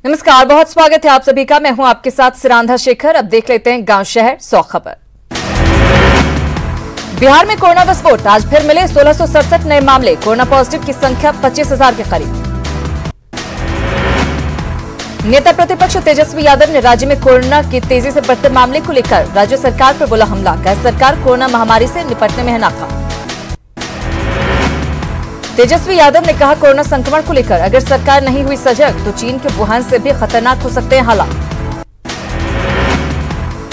नमस्कार, बहुत स्वागत है आप सभी का। मैं हूं आपके साथ सिरांधा शेखर। अब देख लेते हैं गांव शहर 100 खबर। बिहार में कोरोना विस्फोट, आज फिर मिले 1667 नए मामले। कोरोना पॉजिटिव की संख्या 25,000 के करीब। नेता प्रतिपक्ष तेजस्वी यादव ने राज्य में कोरोना के तेजी से बढ़ते मामले को लेकर राज्य सरकार पर बोला हमला। कहा सरकार कोरोना महामारी से निपटने में है नाकाम। तेजस्वी यादव ने कहा कोरोना संक्रमण को लेकर अगर सरकार नहीं हुई सजग तो चीन के वुहान से भी खतरनाक हो सकते हैं हालात।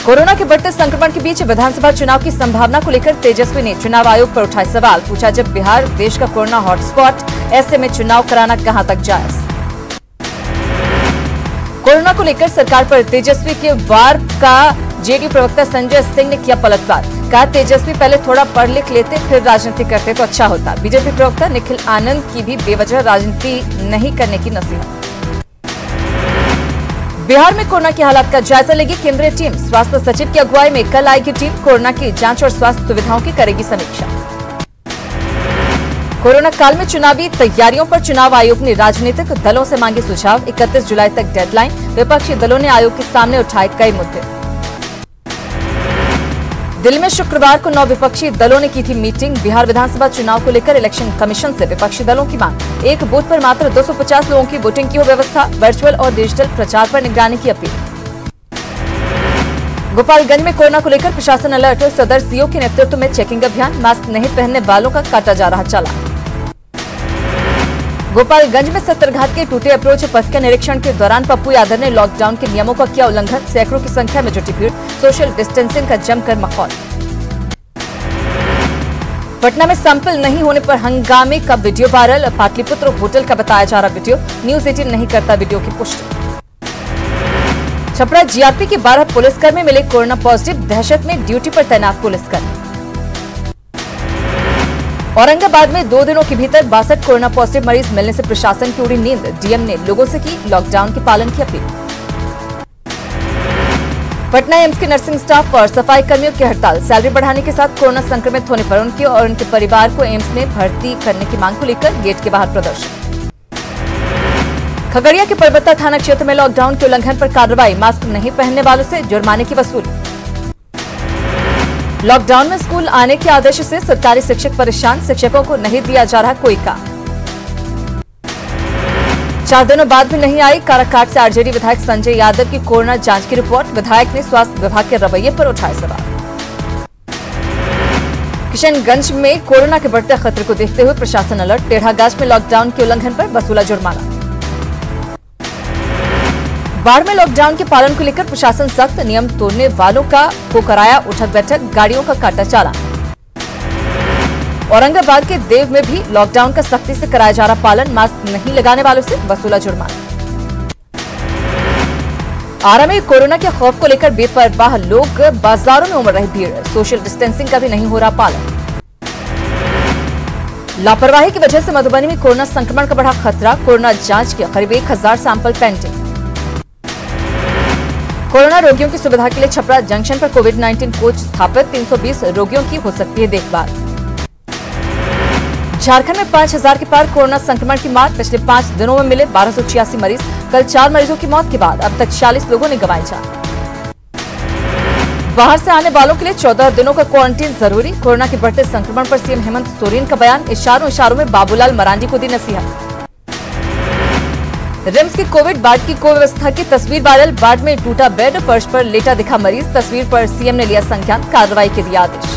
कोरोना के बढ़ते संक्रमण के बीच विधानसभा चुनाव की संभावना को लेकर तेजस्वी ने चुनाव आयोग पर उठाए सवाल। पूछा जब बिहार देश का कोरोना हॉटस्पॉट, ऐसे में चुनाव कराना कहां तक जायज। कोरोना को लेकर सरकार पर तेजस्वी के वार का जेडीयू प्रवक्ता संजय सिंह ने किया पलटवार। कहा तेजस्वी पहले थोड़ा पढ़ लिख लेते फिर राजनीति करते तो अच्छा होता। बीजेपी प्रवक्ता निखिल आनंद की भी बेवजह राजनीति नहीं करने की नसीहत। बिहार में कोरोना की हालात का जायजा लेगी केंद्रीय टीम। स्वास्थ्य सचिव की अगुवाई में कल आएगी टीम। कोरोना की जांच और स्वास्थ्य सुविधाओं की करेगी समीक्षा। कोरोना काल में चुनावी तैयारियों पर चुनाव आयोग ने राजनीतिक दलों से मांगे सुझाव। 31 जुलाई तक डेडलाइन। विपक्षी दलों ने आयोग के सामने उठाए कई मुद्दे। दिल्ली में शुक्रवार को 9 विपक्षी दलों ने की थी मीटिंग। बिहार विधानसभा चुनाव को लेकर इलेक्शन कमीशन से विपक्षी दलों की मांग। एक बूथ पर मात्र 250 लोगों की वोटिंग की हो व्यवस्था। वर्चुअल और डिजिटल प्रचार पर निगरानी की अपील। गोपालगंज में कोरोना को लेकर प्रशासन अलर्ट। सदर सीओ के नेतृत्व में चेकिंग अभियान। मास्क नहीं पहनने वालों का काटा जा रहा चालान। गोपालगंज में सत्तरघाट के टूटे अप्रोच पथ के निरीक्षण के दौरान पप्पू यादव ने लॉकडाउन के नियमों का किया उल्लंघन। सैकड़ों की संख्या में जुटी भीड़। सोशल डिस्टेंसिंग का जमकर माहौल। पटना में सैंपल नहीं होने पर हंगामे का वीडियो वायरल। पाटलिपुत्र होटल का बताया जा रहा वीडियो। न्यूज 18 नहीं करता वीडियो की पुष्टि। छपरा जीआरपी के 12 पुलिसकर्मी मिले कोरोना पॉजिटिव। दहशत में ड्यूटी पर तैनात पुलिसकर्मी। औरंगाबाद में 2 दिनों के भीतर 62 कोरोना पॉजिटिव मरीज मिलने से प्रशासन की उड़ी नींद। डीएम ने लोगों से की लॉकडाउन के पालन की अपील। पटना एम्स के नर्सिंग स्टाफ और सफाई कर्मियों की हड़ताल। सैलरी बढ़ाने के साथ कोरोना संक्रमित होने पर उनके और उनके परिवार को एम्स में भर्ती करने की मांग को लेकर गेट के बाहर प्रदर्शन। खगड़िया के परबत्ता थाना क्षेत्र में लॉकडाउन के उल्लंघन पर कार्रवाई। मास्क नहीं पहनने वालों से जुर्माने की वसूली। लॉकडाउन में स्कूल आने के आदेश से सरकारी शिक्षक परेशान। शिक्षकों को नहीं दिया जा रहा कोई काम। 4 दिनों बाद भी नहीं आई काराकाट से आरजेडी विधायक संजय यादव की कोरोना जांच की रिपोर्ट। विधायक ने स्वास्थ्य विभाग के रवैये पर उठाए सवाल। किशनगंज में कोरोना के बढ़ते खतरे को देखते हुए प्रशासन अलर्ट। टेढ़ागाछ में लॉकडाउन के उल्लंघन पर वसूला जुर्माना। बाढ़ में लॉकडाउन के पालन को लेकर प्रशासन सख्त। नियम तोड़ने वालों को कराया उठक बैठक। गाड़ियों का काटा चालान। औरंगाबाद के देव में भी लॉकडाउन का सख्ती से कराया जा रहा पालन। मास्क नहीं लगाने वालों से वसूला जुर्माना। आरा में कोरोना के खौफ को लेकर बेपरवाह लोग। बाजारों में उमड़ रही भीड़। सोशल डिस्टेंसिंग का भी नहीं हो रहा पालन। लापरवाही की वजह से मधुबनी में कोरोना संक्रमण का बढ़ा खतरा। कोरोना जांच के करीब 1000 सैंपल पेंडिंग। कोरोना रोगियों की सुविधा के लिए छपरा जंक्शन पर कोविड-19 कोच स्थापित। 320 रोगियों की हो सकती है देखभाल। झारखंड में 5000 के पार कोरोना संक्रमण की मार। पिछले 5 दिनों में मिले 1286 मरीज। कल 4 मरीजों की मौत के बाद अब तक 46 लोगों ने गंवाई जान। बाहर से आने वालों के लिए 14 दिनों का क्वारंटीन जरूरी। कोरोना के बढ़ते संक्रमण पर सीएम हेमंत सोरेन का बयान। इशारों में बाबूलाल मरांडी को दी नसीहत। रिम्स की कोविड वार्ड की व्यवस्था की तस्वीर वायरल। वार्ड में टूटा बेड, फर्श पर लेटा दिखा मरीज। तस्वीर पर सीएम ने लिया संज्ञान। कार्रवाई के दिया आदेश।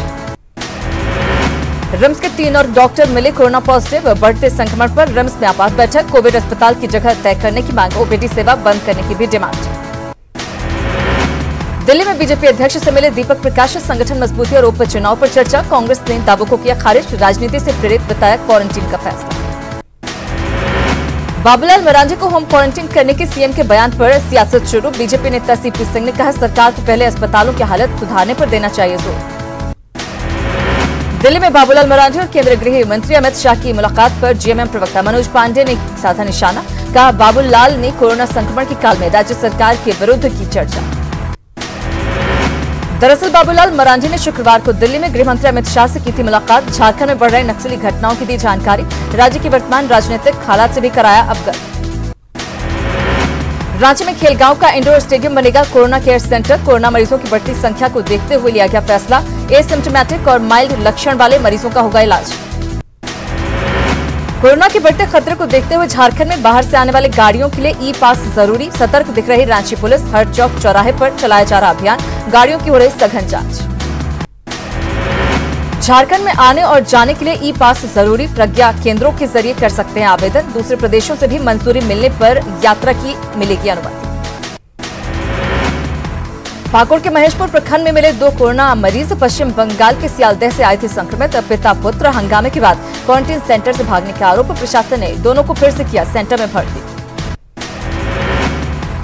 रिम्स के 3 और डॉक्टर मिले कोरोना पॉजिटिव। बढ़ते संक्रमण पर रिम्स में आपात बैठक। कोविड अस्पताल की जगह तय करने की मांग। ओपीडी सेवा बंद करने की भी डिमांड। दिल्ली में बीजेपी अध्यक्ष से मिले दीपक प्रकाश। संगठन मजबूती और उपचुनाव पर चर्चा। कांग्रेस ने दावों को किया खारिज। राजनीति से प्रेरित बताया क्वारंटीन का फैसला। बाबूलाल मरांडी को होम क्वारंटीन करने के सीएम के बयान पर सियासत शुरू। बीजेपी नेता सीपी सिंह ने कहा सरकार को पहले अस्पतालों की हालत सुधारने पर देना चाहिए जोर। दिल्ली में बाबूलाल मरांडी और केंद्रीय गृह मंत्री अमित शाह की मुलाकात पर जेएमएम प्रवक्ता मनोज पांडे ने साधा निशाना। कहा बाबूलाल ने कोरोना संक्रमण के काल में राज्य सरकार के विरुद्ध की चर्चा। दरअसल बाबूलाल मरांडी ने शुक्रवार को दिल्ली में गृह मंत्री अमित शाह से की थी मुलाकात। झारखंड में बढ़ रही नक्सली घटनाओं की दी जानकारी। राज्य की वर्तमान राजनीतिक हालात से भी कराया अवगत। रांची में खेलगांव का इंडोर स्टेडियम बनेगा कोरोना केयर सेंटर। कोरोना मरीजों की बढ़ती संख्या को देखते हुए लिया गया फैसला। एसिम्प्टोमेटिक और माइल्ड लक्षण वाले मरीजों का होगा इलाज। कोरोना के बढ़ते खतरे को देखते हुए झारखंड में बाहर से आने वाली गाड़ियों के लिए ई पास जरूरी। सतर्क दिख रही रांची पुलिस। हर चौक चौराहे पर चलाया जा रहा अभियान। गाड़ियों की हो रही सघन जांच। झारखंड में आने और जाने के लिए ई पास जरूरी। प्रज्ञा केंद्रों के जरिए कर सकते हैं आवेदन। दूसरे प्रदेशों से भी मंजूरी मिलने पर यात्रा की मिलेगी अनुमति। पाकुड़ के महेशपुर प्रखंड में मिले 2 कोरोना मरीज। पश्चिम बंगाल के सियालदह से आए थे संक्रमित पिता पुत्र। हंगामे के बाद क्वारंटीन सेंटर से भागने के आरोप प्रशासन ने दोनों को फिर से किया सेंटर में भर्ती।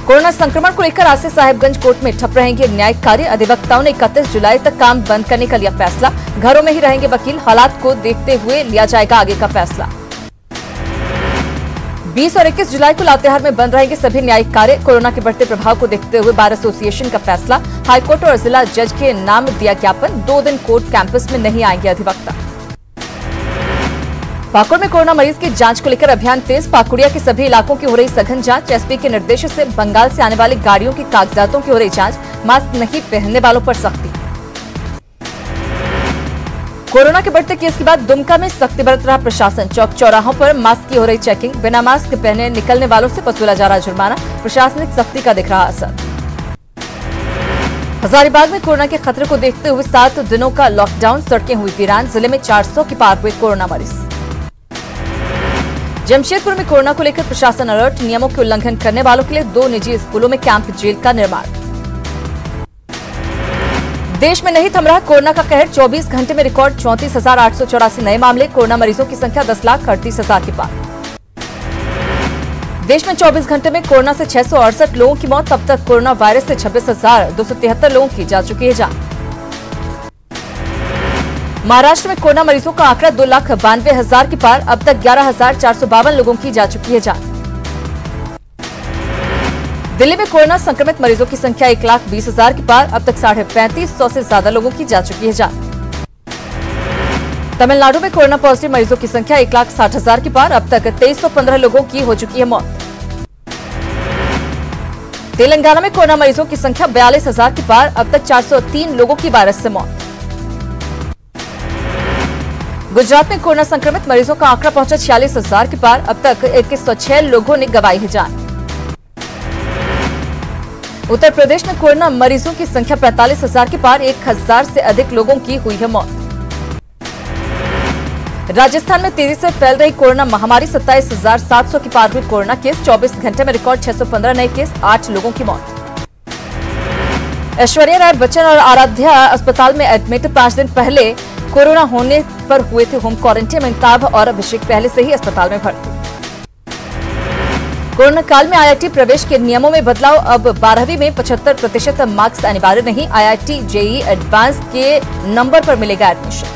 कोरोना संक्रमण को लेकर आज से साहिबगंज कोर्ट में ठप रहेंगे न्यायिक कार्य। अधिवक्ताओं ने 31 जुलाई तक काम बंद करने का लिया फैसला। घरों में ही रहेंगे वकील। हालात को देखते हुए लिया जाएगा आगे का फैसला। 20 और 21 जुलाई को लातेहार में बंद रहेंगे सभी न्यायिक कार्य। कोरोना के बढ़ते प्रभाव को देखते हुए बार एसोसिएशन का फैसला। हाईकोर्ट और जिला जज के नाम दिया ज्ञापन। 2 दिन कोर्ट कैंपस में नहीं आएंगे अधिवक्ता। पाकुड़ में कोरोना मरीज की जांच को लेकर अभियान तेज। पाकुड़िया के सभी इलाकों की हो रही सघन जांच। एसपी के निर्देश से बंगाल से आने वाली गाड़ियों की कागजातों की हो रही जांच। मास्क नहीं पहनने वालों पर सख्ती। कोरोना के बढ़ते केस के बाद दुमका में सख्ती बरत रहा प्रशासन। चौक चौराहों पर मास्क की हो रही चेकिंग। बिना मास्क पहने निकलने वालों से वसूला जा रहा जुर्माना। प्रशासनिक सख्ती का दिख रहा असर। हजारीबाग में कोरोना के खतरे को देखते हुए 7 दिनों का लॉकडाउन। सड़कें हुई वीरान। जिले में 400 के पार हुए कोरोना मरीज। जमशेदपुर में कोरोना को लेकर प्रशासन अलर्ट। नियमों के उल्लंघन करने वालों के लिए 2 निजी स्कूलों में कैंप जेल का निर्माण। देश में नहीं थम रहा कोरोना का कहर। 24 घंटे में रिकॉर्ड 34,884 नए मामले। कोरोना मरीजों की संख्या 10,38,000 के पार। देश में 24 घंटे में कोरोना से 668 लोगों की मौत। अब तक कोरोना वायरस से 26,273 लोगों की जा चुकी है जान। महाराष्ट्र में कोरोना मरीजों का आंकड़ा 2,92,000 के पार। अब तक 11,452 लोगों की जा चुकी है जान। दिल्ली में कोरोना संक्रमित मरीजों की संख्या 1,20,000 के पार। अब तक 35,500 से ज्यादा लोगों की जा चुकी है जान। तमिलनाडु में कोरोना पॉजिटिव मरीजों की संख्या 1,60,000 के पार। अब तक 2315 लोगों की हो चुकी है मौत। तेलंगाना में कोरोना मरीजों की संख्या 42,000 के पार। अब तक 403 लोगों की वायरस से मौत। गुजरात में कोरोना संक्रमित मरीजों का आंकड़ा पहुंचा 46,000 के पार। अब तक 2106 लोगों ने गंवाई है जान। उत्तर प्रदेश में कोरोना मरीजों की संख्या 45,000 के पार। 1,000 से अधिक लोगों की हुई है मौत। राजस्थान में तेजी से फैल रही कोरोना महामारी। 27,700 के पार हुए कोरोना केस। 24 घंटे में रिकॉर्ड 615 नए केस। 8 लोगों की मौत। ऐश्वर्या राय बच्चन और आराध्या अस्पताल में एडमिट। 5 दिन पहले कोरोना होने पर हुए थे होम क्वारंटाइन। अमिताभ और अभिषेक पहले से ही अस्पताल में भर्ती। कोरोना काल में आईआईटी प्रवेश के नियमों में बदलाव। अब 12वीं में 75% मार्क्स अनिवार्य नहीं। आईआईटी जेईई एडवांस के नंबर पर मिलेगा एडमिशन।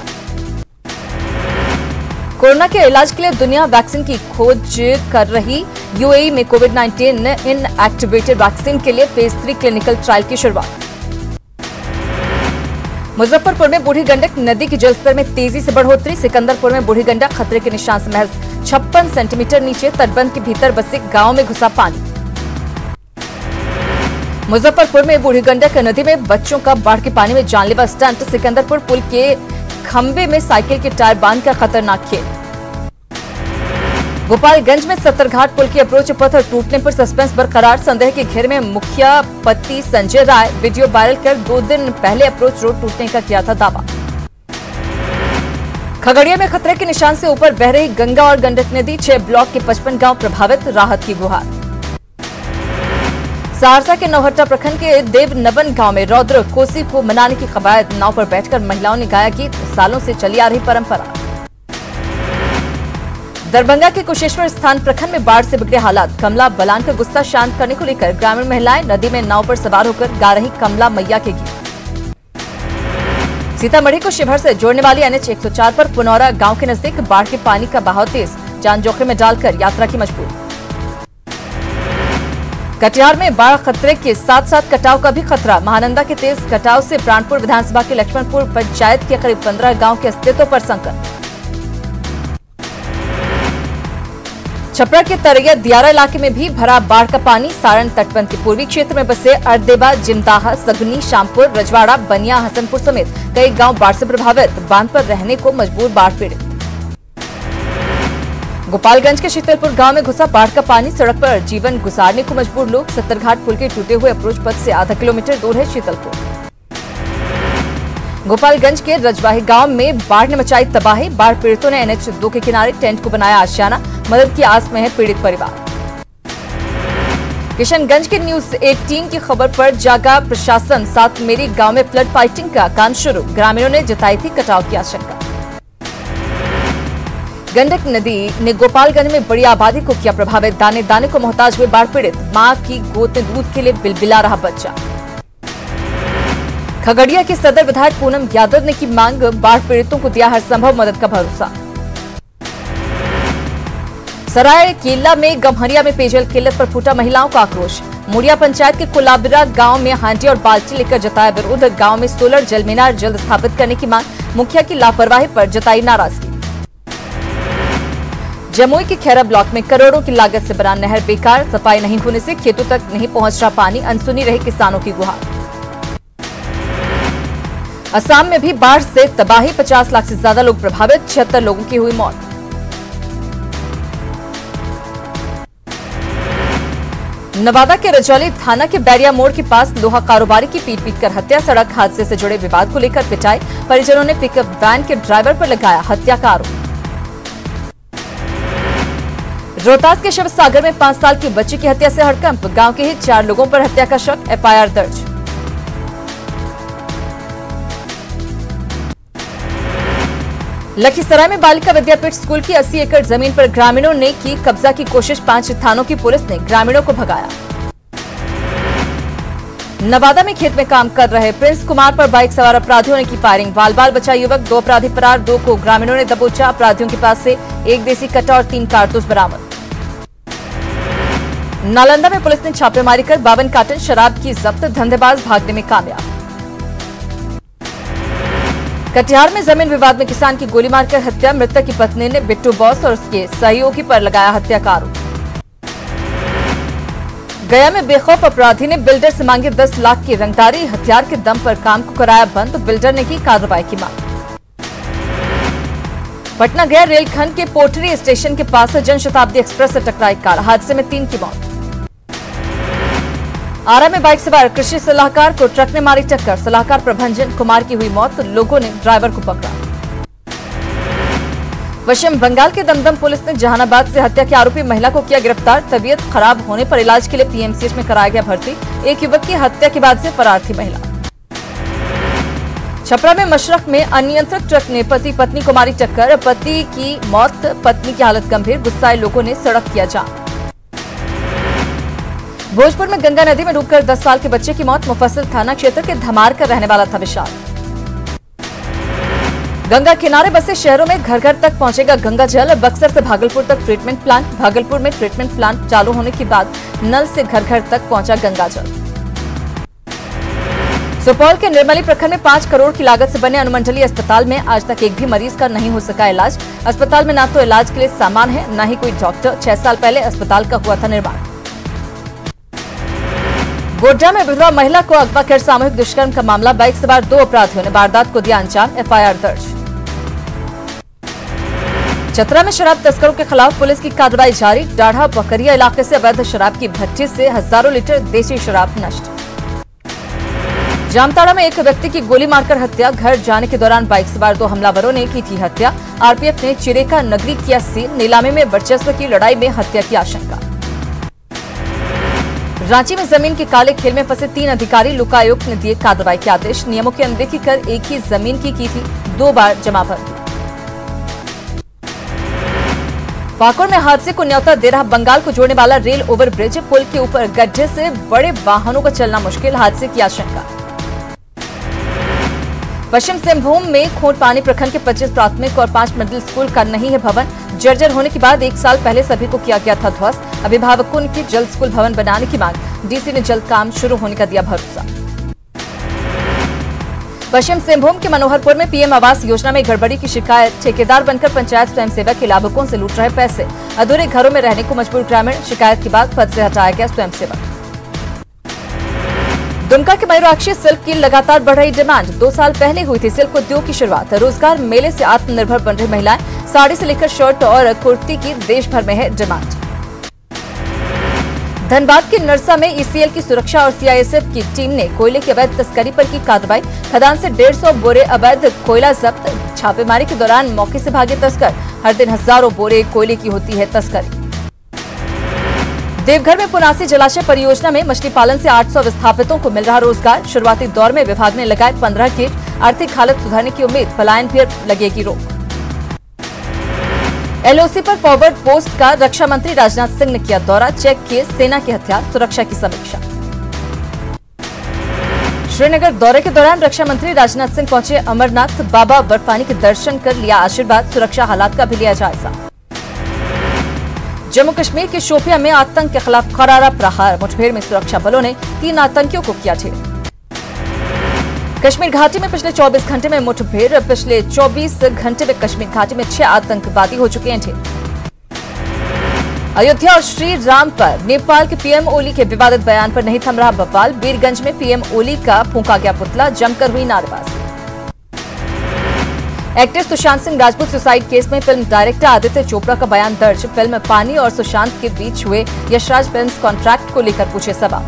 कोरोना के इलाज के लिए दुनिया वैक्सीन की खोज कर रही। यूएई में कोविड-19 इनएक्टिवेटेड वैक्सीन के लिए फेज 3 क्लिनिकल ट्रायल की शुरुआत। मुजफ्फरपुर में बूढ़ी गंडक नदी के जलस्तर में तेजी से बढ़ोतरी। सिकंदरपुर में बूढ़ी गंडक खतरे के निशान से महज 56 सेंटीमीटर नीचे। तटबंध के भीतर बसे गांव में घुसा पानी। मुजफ्फरपुर में बूढ़ी गंडक नदी में बच्चों का बाढ़ के पानी में जानलेवा स्टंट। सिकंदरपुर पुल के खंबे में साइकिल के टायर बांध कर खतरनाक खेल। गोपालगंज में सत्तरघाट पुल के अप्रोच पथ टूटने पर सस्पेंस बरकरार। संदेह के घेरे में मुखिया पति संजय राय। वीडियो वायरल कर 2 दिन पहले अप्रोच रोड टूटने का किया था दावा। खगड़िया में खतरे के निशान से ऊपर बह रही गंगा और गंडक नदी। 6 ब्लॉक के 55 गांव प्रभावित। राहत की गुहार। सहरसा के नौहट्टा प्रखंड के देवनवन गांव में रौद्र कोसी को मनाने की कवायद। नाव पर बैठकर महिलाओं ने गाया गीत। सालों से चली आ रही परंपरा। दरभंगा के कुशेश्वर स्थान प्रखंड में बाढ़ से बिगड़े हालात। कमला बलान का गुस्सा शांत करने को लेकर ग्रामीण महिलाएं नदी में नाव पर सवार होकर गा रही कमला मैया के गीत। सीतामढ़ी को शिवहर से जोड़ने वाली NH 104 पर पुनौरा गांव के नजदीक बाढ़ के पानी का बहाव तेज। जान जोखिम में डालकर यात्रा की मजबूरी। कटिहार में बाढ़ खतरे के साथ साथ कटाव का भी खतरा। महानंदा के तेज कटाव से प्राणपुर विधानसभा के लक्ष्मणपुर पंचायत के करीब 15 गांव के अस्तित्व पर संकट। छपरा के तरैया दियारा इलाके में भी भरा बाढ़ का पानी। सारण तटबंध के पूर्वी क्षेत्र में बसे अर्देबा, जिमदाहा, सगुनी, शामपुर, रजवाड़ा, बनिया, हसनपुर समेत कई गांव बाढ़ से प्रभावित। बांध पर रहने को मजबूर बाढ़ पीड़ित। गोपालगंज के शीतलपुर गांव में घुसा बाढ़ का पानी। सड़क पर जीवन गुजारने को मजबूर लोग। सत्तरघाट पुल के टूटे हुए अप्रोच पथ से आधा किलोमीटर दूर है शीतलपुर। गोपालगंज के रजवाही गांव में बाढ़ ने मचाई तबाही। बाढ़ पीड़ितों ने NH 2 के किनारे टेंट को बनाया आशियाना। मदद की आस में है पीड़ित परिवार। किशनगंज के न्यूज 18 की खबर पर जागा प्रशासन। सात मेरी गांव में फ्लड फाइटिंग का काम शुरू। ग्रामीणों ने जताई थी कटाव की आशंका। गंडक नदी ने गोपालगंज में बड़ी आबादी को किया प्रभावित। दाने दाने को मोहताज हुए बाढ़ पीड़ित। मां की गोद में दूध के लिए बिलबिला रहा बच्चा। खगड़िया की सदर विधायक पूनम यादव ने की मांग। बाढ़ पीड़ितों को दिया हर संभव मदद का भरोसा। सरायकेला में गम्हरिया में पेयजल किल्लत पर फूटा महिलाओं का आक्रोश। मुड़िया पंचायत के कोलाबिरा गांव में हांडी और बाल्टी लेकर जताया विरोध। गांव में सोलर जल मीनार जल्द स्थापित करने की मांग। मुखिया की लापरवाही पर जताई नाराजगी। जमुई के खैरा ब्लॉक में करोड़ों की लागत से बना नहर बेकार। सफाई नहीं होने से खेतों तक नहीं पहुंच रहा पानी। अनसुनी रही किसानों की गुहार। असम में भी बाढ़ से तबाही। 50 लाख से ज्यादा लोग प्रभावित। 76 लोगों की हुई मौत। नवादा के रजौली थाना के बैरिया मोड़ के पास लोहा कारोबारी की पीट कर हत्या। सड़क हादसे से जुड़े विवाद को लेकर पिटाई। परिजनों ने पिकअप वैन के ड्राइवर पर लगाया हत्या का आरोप। रोहतास के शिव सागर में 5 साल की बच्ची की हत्या से हड़कंप। गांव के ही 4 लोगों पर हत्या का शक। FIR दर्ज। लखीसराय में बालिका विद्यापीठ स्कूल की 80 एकड़ जमीन पर ग्रामीणों ने की कब्जा की कोशिश। 5 थानों की पुलिस ने ग्रामीणों को भगाया। नवादा में खेत में काम कर रहे प्रिंस कुमार पर बाइक सवार अपराधियों ने की फायरिंग। बाल बाल बचा युवक। 2 अपराधी फरार। 2 को ग्रामीणों ने दबोचा। अपराधियों के पास से 1 देसी कट्टा और 3 कारतूस बरामद। नालंदा में पुलिस ने छापेमारी कर 52 कार्टन शराब की जब्त। धंधेबाज भागने में कामयाब। कटिहार में जमीन विवाद में किसान की गोली मारकर हत्या। मृतक की पत्नी ने बिट्टू बॉस और उसके सहयोगी पर लगाया हत्या का आरोप। गया में बेखौफ अपराधी ने बिल्डर से मांगी 10 लाख की रंगदारी। हथियार के दम पर काम को कराया बंद। बिल्डर ने की कार्रवाई की मांग। पटना गया रेलखंड के पोटरी स्टेशन के पास जन शताब्दी एक्सप्रेस से टकराई कार। हादसे में 3 की मौत। आरा में बाइक सवार कृषि सलाहकार को ट्रक ने मारी टक्कर। सलाहकार प्रभंजन कुमार की हुई मौत। लोगों ने ड्राइवर को पकड़ा। पश्चिम बंगाल के दमदम पुलिस ने जहानाबाद से हत्या के आरोपी महिला को किया गिरफ्तार। तबीयत खराब होने पर इलाज के लिए PMCH में कराया गया भर्ती। एक युवक की हत्या के बाद से फरार थी महिला। छपरा में मशरक में अनियंत्रित ट्रक ने पति पत्नी को मारी टक्कर। पति की मौत, पत्नी की हालत गंभीर। गुस्साए लोगों ने सड़क किया जाम। भोजपुर में गंगा नदी में डूबकर 10 साल के बच्चे की मौत। मुफस्सिल थाना क्षेत्र के धमार का रहने वाला था विशाल। गंगा किनारे बसे शहरों में घर घर तक पहुंचेगा गंगा जल। बक्सर से भागलपुर तक ट्रीटमेंट प्लांट। भागलपुर में ट्रीटमेंट प्लांट चालू होने के बाद नल से घर घर तक पहुंचा गंगा जल। सुपौल के निर्मली प्रखंड में 5 करोड़ की लागत से बने अनुमंडलीय अस्पताल में आज तक एक भी मरीज का नहीं हो सका इलाज। अस्पताल में न तो इलाज के लिए सामान है, न ही कोई डॉक्टर। 6 साल पहले अस्पताल का हुआ था निर्माण। गोड्डा में विधवा महिला को अगवा कर सामूहिक दुष्कर्म का मामला। बाइक सवार 2 अपराधियों ने वारदात को दिया अंजाम। FIR दर्ज। चतरा में शराब तस्करों के खिलाफ पुलिस की कार्रवाई जारी। डाढ़ा बकरिया इलाके से अवैध शराब की भट्टी से हजारों लीटर देसी शराब नष्ट। जामताड़ा में एक व्यक्ति की गोली मारकर हत्या। घर जाने के दौरान बाइक सवार 2 हमलावरों ने की थी हत्या। RPF ने चिरेका नगरी किया सील। नीलामी में वर्चस्व की लड़ाई में हत्या की आशंका। रांची में जमीन के काले खेल में फंसे 3 अधिकारी। लोकायुक्त ने दिए कार्रवाई के आदेश। नियमों की अनदेखी कर एक ही जमीन की थी 2 बार जमाबंदी। पाकुड़ में हादसे को न्योता दे रहा बंगाल को जोड़ने वाला रेल ओवरब्रिज। पुल के ऊपर गड्ढे से बड़े वाहनों का चलना मुश्किल। हादसे की आशंका। पश्चिम सिंहभूम में खोटपानी प्रखंड के 25 प्राथमिक और 5 मिडिल स्कूल का नहीं है भवन। जर्जर होने के बाद 1 साल पहले सभी को किया गया था ध्वस्त। अभिभावकों की जल्द स्कूल भवन बनाने की मांग। DC ने जल्द काम शुरू होने का दिया भरोसा। पश्चिम सिंहभूम के मनोहरपुर में PM आवास योजना में गड़बड़ी की शिकायत। ठेकेदार बनकर पंचायत स्वयंसेवक के लाभुकों से लूट रहे पैसे। अधूरे घरों में रहने को मजबूर ग्रामीण, शिकायत के बाद पद से हटाया गया स्वयंसेवक। दुमका के मयूराक्षी सिल्क की लगातार बढ़ रही डिमांड। 2 साल पहले हुई थी सिल्क उद्योग की शुरुआत। रोजगार मेले से आत्मनिर्भर बन रही महिलाएं, साड़ी से लेकर शर्ट और कुर्ती की देश भर में है डिमांड। धनबाद के नरसा में ईसीएल की सुरक्षा और सीआईएसएफ की टीम ने कोयले की अवैध तस्करी पर की कार्रवाई। खदान से 150 बोरे अवैध कोयला जब्त। छापेमारी के दौरान मौके से भागे तस्कर। हर दिन हजारों बोरे कोयले की होती है तस्करी। देवघर में पुनासी जलाशय परियोजना में मछली पालन से 800 विस्थापितों को मिल रहा रोजगार। शुरुआती दौर में विभाग ने लगाए 15 गेट। आर्थिक हालत सुधारने की उम्मीद, पलायन पर लगेगी रोक। एलओसी पर फॉरवर्ड पोस्ट का रक्षा मंत्री राजनाथ सिंह ने किया दौरा। चेक किए सेना के हथियार, सुरक्षा की समीक्षा। श्रीनगर दौरे के दौरान रक्षा मंत्री राजनाथ सिंह पहुंचे अमरनाथ। बाबा बर्फानी के दर्शन कर लिया आशीर्वाद। सुरक्षा हालात का भी लिया जायजा। जम्मू कश्मीर के शोपियां में आतंक के खिलाफ करारा प्रहार। मुठभेड़ में सुरक्षा बलों ने 3 आतंकियों को किया ढेर। कश्मीर घाटी में पिछले 24 घंटे में मुठभेड़। पिछले 24 घंटे में कश्मीर घाटी में 6 आतंकवादी हो चुके हैं ढेर। अयोध्या और श्री राम पर नेपाल के पीएम ओली के विवादित बयान पर नहीं थम रहा बवाल। बीरगंज में पीएम ओली का फूंका गया पुतला, जमकर हुई नारेबाजी। Actor Sushant Singh Rajput suicide case में फिल्म डायरेक्टर आदित्य चोपड़ा का बयान दर्ज। फिल्म पानी और सुशांत के बीच हुए यशराज फिल्म्स कॉन्ट्रैक्ट को लेकर पूछे सवाल।